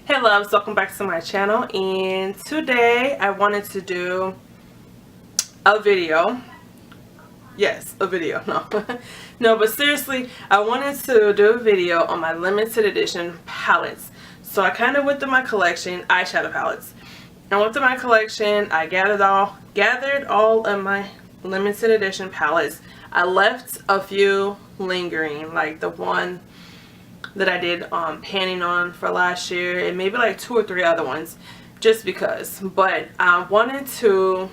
Hey loves, welcome back to my channel, and today I wanted to do a video. Yes, a video. No. No, but seriously, I wanted to do a video on my limited edition palettes. So I kind of went through my collection, eyeshadow palettes. I went through my collection, I gathered all of my limited edition palettes. I left a few lingering, like the one that I did panning on for last year, and maybe like 2 or 3 other ones, just because. But I wanted to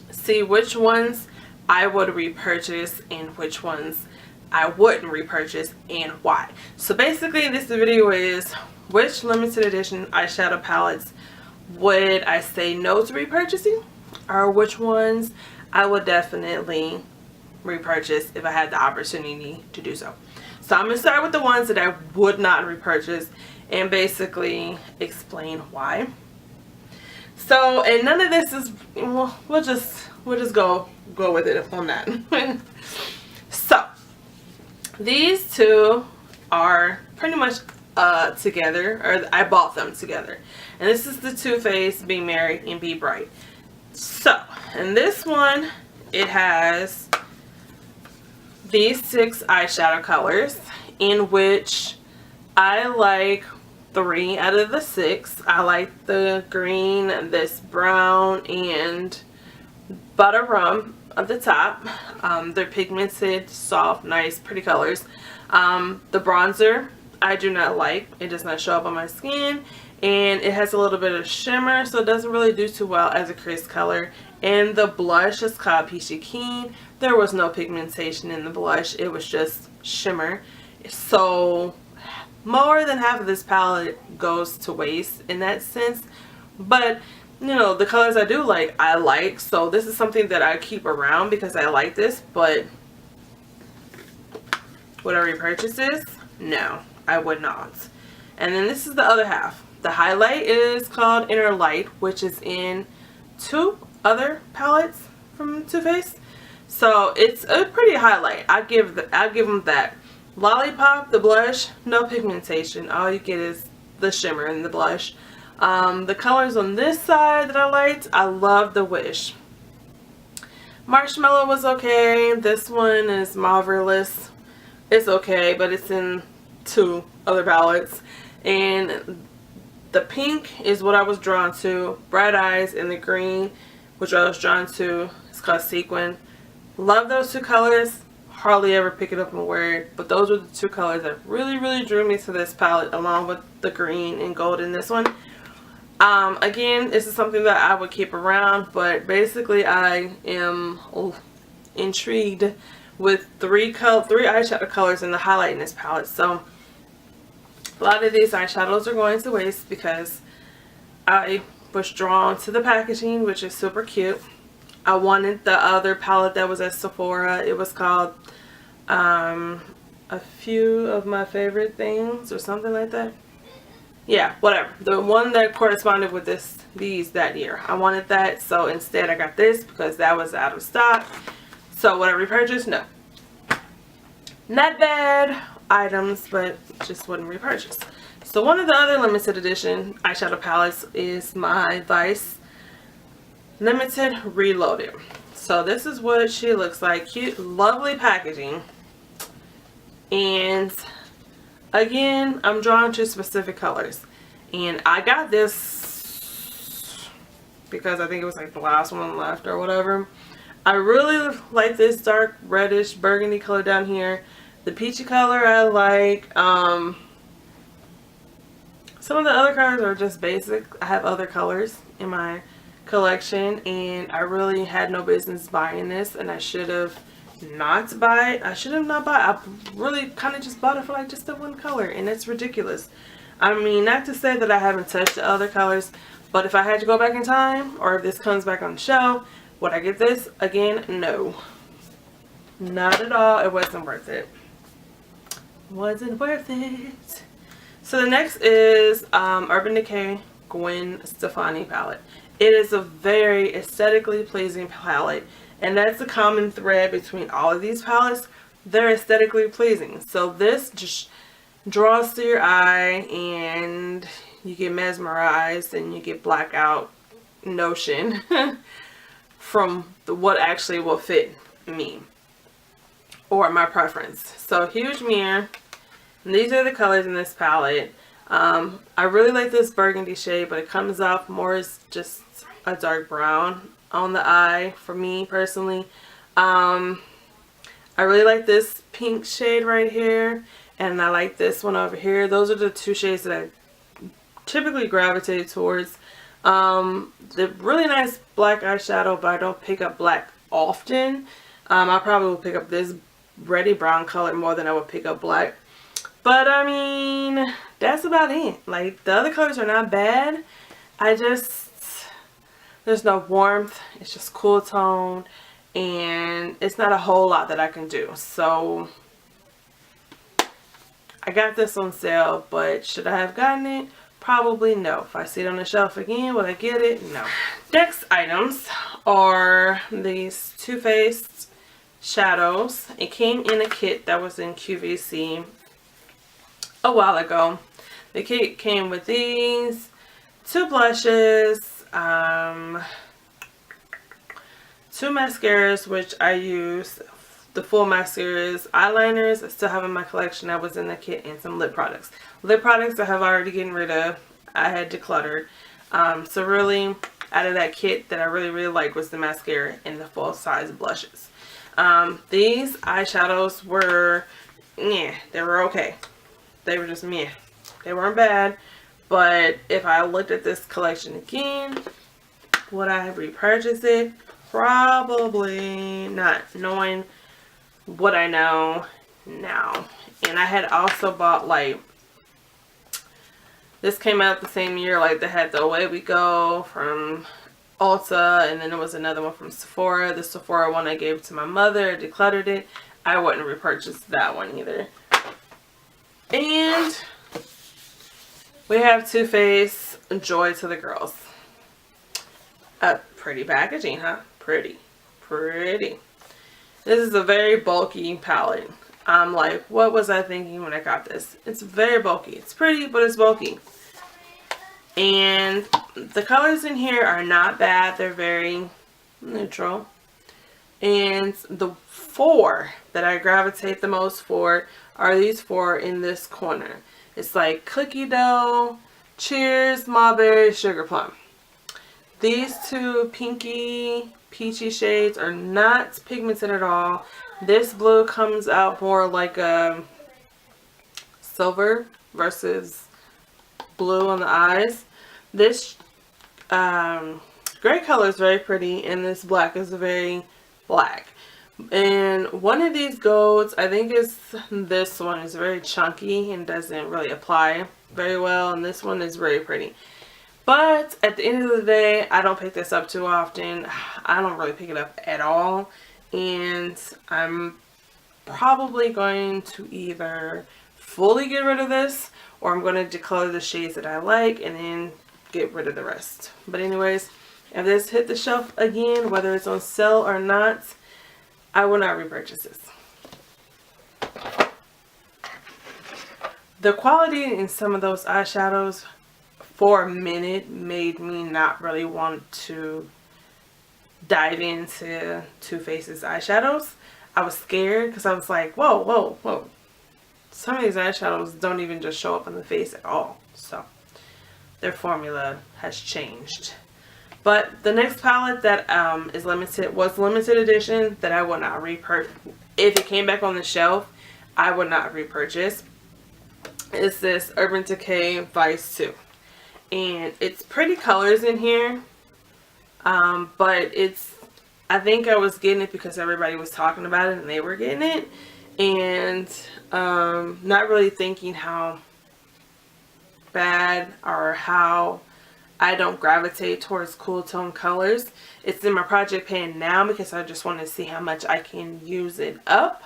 see which ones I would repurchase and which ones I wouldn't repurchase and why. So basically this video is which limited edition eyeshadow palettes would I say no to repurchasing, or which ones I would definitely repurchase if I had the opportunity to do so. So I'm going to start with the ones that I would not repurchase and basically explain why. So, and none of this is, well, we'll just go with it on that. So, these two are pretty much together, or I bought them together. And this is the Too Faced Be Merry and Be Bright. So, in this one, it has these 6 eyeshadow colors, in which I like 3 out of the 6. I like the green, this brown, and butter rum at the top. They're pigmented, soft, nice, pretty colors. The bronzer I do not like. It does not show up on my skin, and it has a little bit of shimmer, so it doesn't really do too well as a crease color. And the blush is called Peachy Keen. There was no pigmentation in the blush. It was just shimmer. So more than half of this palette goes to waste in that sense. But you know, the colors I do like, I like. So this is something that I keep around because I like this. But would I repurchase this? No, I would not. And then this is the other half. The highlight is called Inner Light, which is in 2 other palettes from Too Faced. So it's a pretty highlight. I'll give them that. Lollipop, the blush, no pigmentation. All you get is the shimmer in the blush. The colors on this side that I liked, I love the Wish. Marshmallow was okay. This one is Marvelous. It's okay, but it's in 2 other palettes. And the pink is what I was drawn to. Bright Eyes, and the green, which I was drawn to, it's called Sequin. Love those 2 colors. Hardly ever pick it up and wear it, but those are the 2 colors that really drew me to this palette, along with the green and gold in this one. Again, this is something that I would keep around, but basically I am intrigued with 3 eyeshadow colors in the highlight in this palette. So a lot of these eyeshadows are going to waste because I was drawn to the packaging, which is super cute. I wanted the other palette that was at Sephora. It was called A Few of My Favorite Things or something like that. Yeah, whatever. The one that corresponded with these that year. I wanted that, so instead I got this because that was out of stock. So would I repurchase? No. Not bad items, but just wouldn't repurchase. So one of the other limited edition eyeshadow palettes is my Vice Limited Reloaded. So this is what she looks like. Cute, lovely packaging. And again, I'm drawn to specific colors. And I got this because I think it was like the last one left or whatever. I really like this dark reddish burgundy color down here. The peachy color I like. Some of the other colors are just basic. I have other colors in my collection, and I really had no business buying this, and I should have not bought it. I really kind of just bought it for like just the one color, and it's ridiculous. I mean, not to say that I haven't touched the other colors, but if I had to go back in time, or if this comes back on the show, would I get this again? No, not at all. It wasn't worth it. Wasn't worth it. So the next is Urban Decay Gwen Stefani palette. It is a very aesthetically pleasing palette, and that's a common thread between all of these palettes. They're aesthetically pleasing. So this just draws to your eye, and you get mesmerized and you get blackout notion from what actually will fit me or my preference. So huge mirror. And these are the colors in this palette. I really like this burgundy shade, but it comes off more as just a dark brown on the eye for me personally. I really like this pink shade right here, and I like this one over here. Those are the two shades that I typically gravitate towards. The really nice black eyeshadow, but I don't pick up black often. I probably will pick up this reddy brown color more than I would pick up black. But I mean, that's about it. Like, the other colors are not bad. There's no warmth. It's just cool tone. And it's not a whole lot that I can do. So, I got this on sale. But should I have gotten it? Probably no. If I see it on the shelf again, will I get it? No. Next items are these Too Faced shadows. It came in a kit that was in QVC a while ago. The kit came with these, 2 blushes, 2 mascaras, which I use the full mascaras, eyeliners I still have in my collection that was in the kit, and some lip products. Lip products I have already gotten rid of. I had decluttered. So really, out of that kit that I really like was the mascara and the full size blushes. These eyeshadows were, yeah, they were okay. They were just meh. They weren't bad. But if I looked at this collection again, would I repurchase it? Probably not, knowing what I know now. And I had also bought, like, this came out the same year, like they had the Away We Go from Ulta, and then there was another one from Sephora. The Sephora one I gave to my mother, decluttered it. I wouldn't repurchase that one either. And we have Too Faced Joy to the Girls. Pretty packaging, huh? Pretty. This is a very bulky palette. I'm like, what was I thinking when I got this? It's very bulky. It's pretty, but it's bulky. And the colors in here are not bad. They're very neutral. And the 4 that I gravitate the most for are these 4 in this corner. It's like Cookie Dough, Cheers, Mulberry, Sugar Plum. These 2 pinky, peachy shades are not pigmented at all. This blue comes out more like a silver versus blue on the eyes. This gray color is very pretty, and this black is very black. And one of these golds, I think is this one, is very chunky and doesn't really apply very well, and this one is very pretty. But at the end of the day, I don't pick this up too often. I don't really pick it up at all. And I'm probably going to either fully get rid of this, or I'm going to declutter the shades that I like and then get rid of the rest. But anyways, if this hit the shelf again, whether it's on sale or not, I will not repurchase this. The quality in some of those eyeshadows for a minute made me not really want to dive into Too Faced's eyeshadows. I was scared because I was like, whoa. Some of these eyeshadows don't even just show up on the face at all. So their formula has changed. But the next palette that was limited edition that I would not repurchase. If it came back on the shelf, I would not repurchase. It's this Urban Decay Vice 2. And it's pretty colors in here. But I think I was getting it because everybody was talking about it and they were getting it. And not really thinking how bad or how I don't gravitate towards cool tone colors. It's in my project pan now because I just want to see how much I can use it up.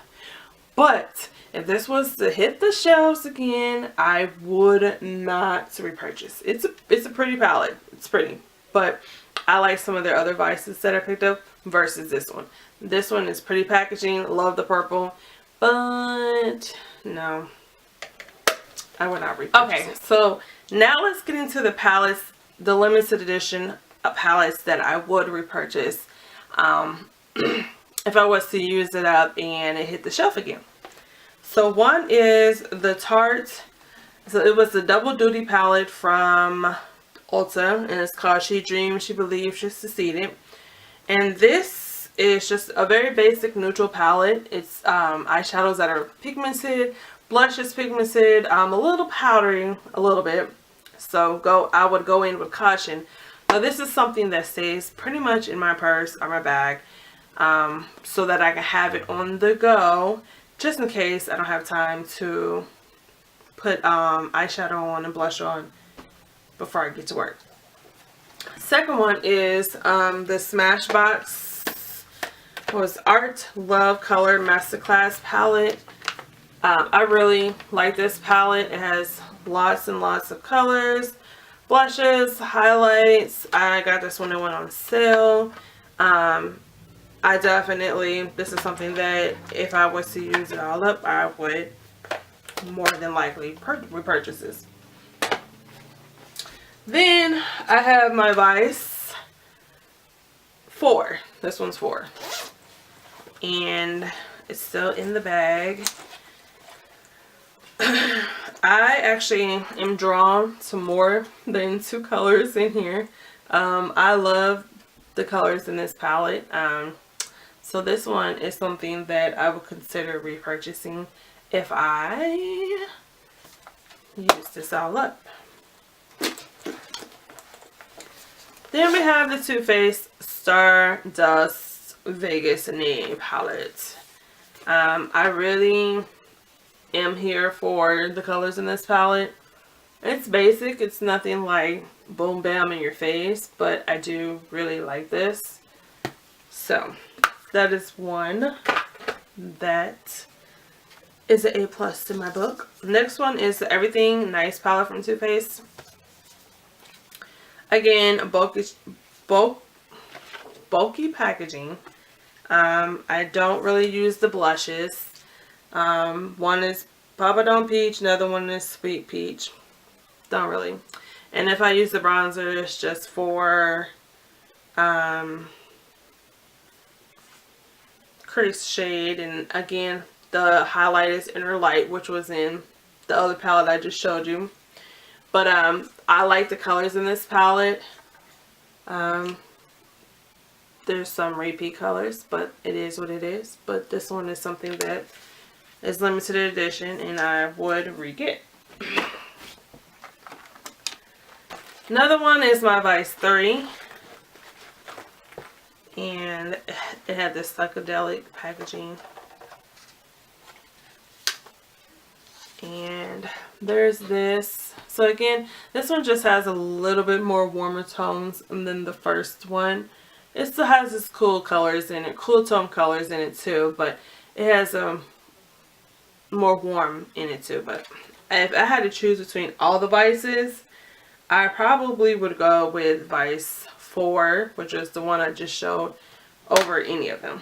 But if this was to hit the shelves again, I would not repurchase. It's a pretty palette. It's pretty. But I like some of their other Vices that I picked up versus this one. This one is pretty packaging. Love the purple. But no, I would not repurchase. Okay, so Now let's get into the palettes, the limited edition palettes that I would repurchase if I was to use it up and it hit the shelf again. So one is the Tarte. So it was the Double Duty palette from Ulta, and it's called She Dreamed, She Believed, She Succeeded. And this is just a very basic neutral palette. It's eyeshadows that are pigmented, blushes pigmented, a little powdery, a little bit. So I would go in with caution. Now this is something that stays pretty much in my purse or my bag, so that I can have it on the go, just in case I don't have time to put eyeshadow on and blush on before I get to work. Second one is the Smashbox was Art Love Color Masterclass palette. I really like this palette. It has lots and lots of colors, blushes, highlights. I got this when it went on sale. I definitely, this is something that if I was to use it all up, I would more than likely repurchase this. Then I have my Vice 4. This one's 4. And it's still in the bag. I actually am drawn to more than 2 colors in here. I love the colors in this palette. So this one is something that I would consider repurchasing if I use this all up. Then we have the Too Faced Stardust Vegas Nail Palette. I really am here for the colors in this palette. It's basic. It's nothing like boom bam in your face, but I do really like this. So that is one that is an A+ in my book. Next one is the Everything Nice palette from Too Faced. Again, bulky packaging. I don't really use the blushes. One is Papadon Peach, another one is Sweet Peach. Don't really. And if I use the bronzer, it's just for crease shade. And again, the highlight is Inner Light, which was in the other palette I just showed you. But I like the colors in this palette. There's some repeat colors, but it is what it is. But this one is something that is limited edition and I would re-get. Another one is my Vice 3. And it had this psychedelic packaging. And there's this. So again, this one just has a little bit more warmer tones than the first one. It still has this cool colors in it, cool tone colors in it too, but it has more warm in it too. But if I had to choose between all the Vices, I probably would go with Vice 4, which is the one I just showed, over any of them.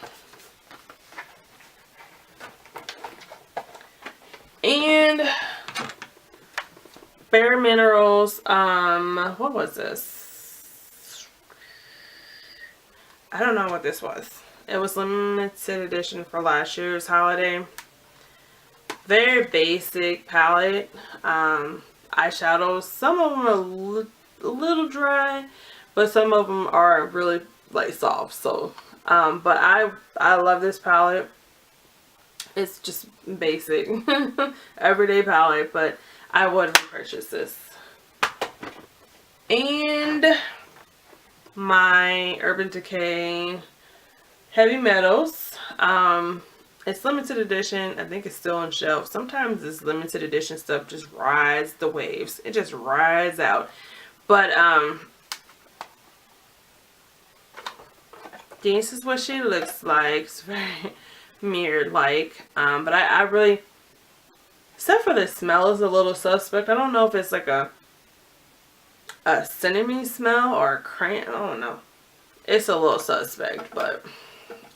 And Bare Minerals, what was this? I don't know what this was. It was limited edition for last year's holiday. Very basic palette. Eyeshadows. Some of them are a little dry, but some of them are really like soft. So, but I love this palette. It's just basic, everyday palette, but I would repurchase this. And my Urban Decay Heavy Metals. It's limited edition. I think it's still on shelf. Sometimes this limited edition stuff just rides the waves. It just rides out. But this is what she looks like. It's very mirrored like. But I really, except for the smell is a little suspect. I don't know if it's like a cinnamon smell or a crayon. I don't know. It's a little suspect, but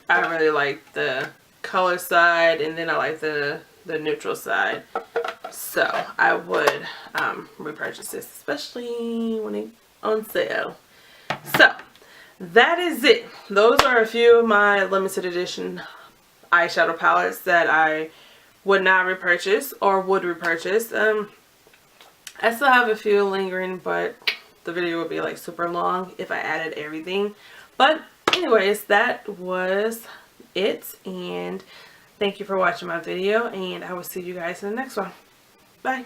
I really like the color side, and then I like the neutral side. So I would repurchase this, especially when it's on sale. So that is it. Those are a few of my limited edition eyeshadow palettes that I would not repurchase or would repurchase. I still have a few lingering, but the video would be like super long if I added everything. But anyways, that was it, and thank you for watching my video, and I will see you guys in the next one. Bye.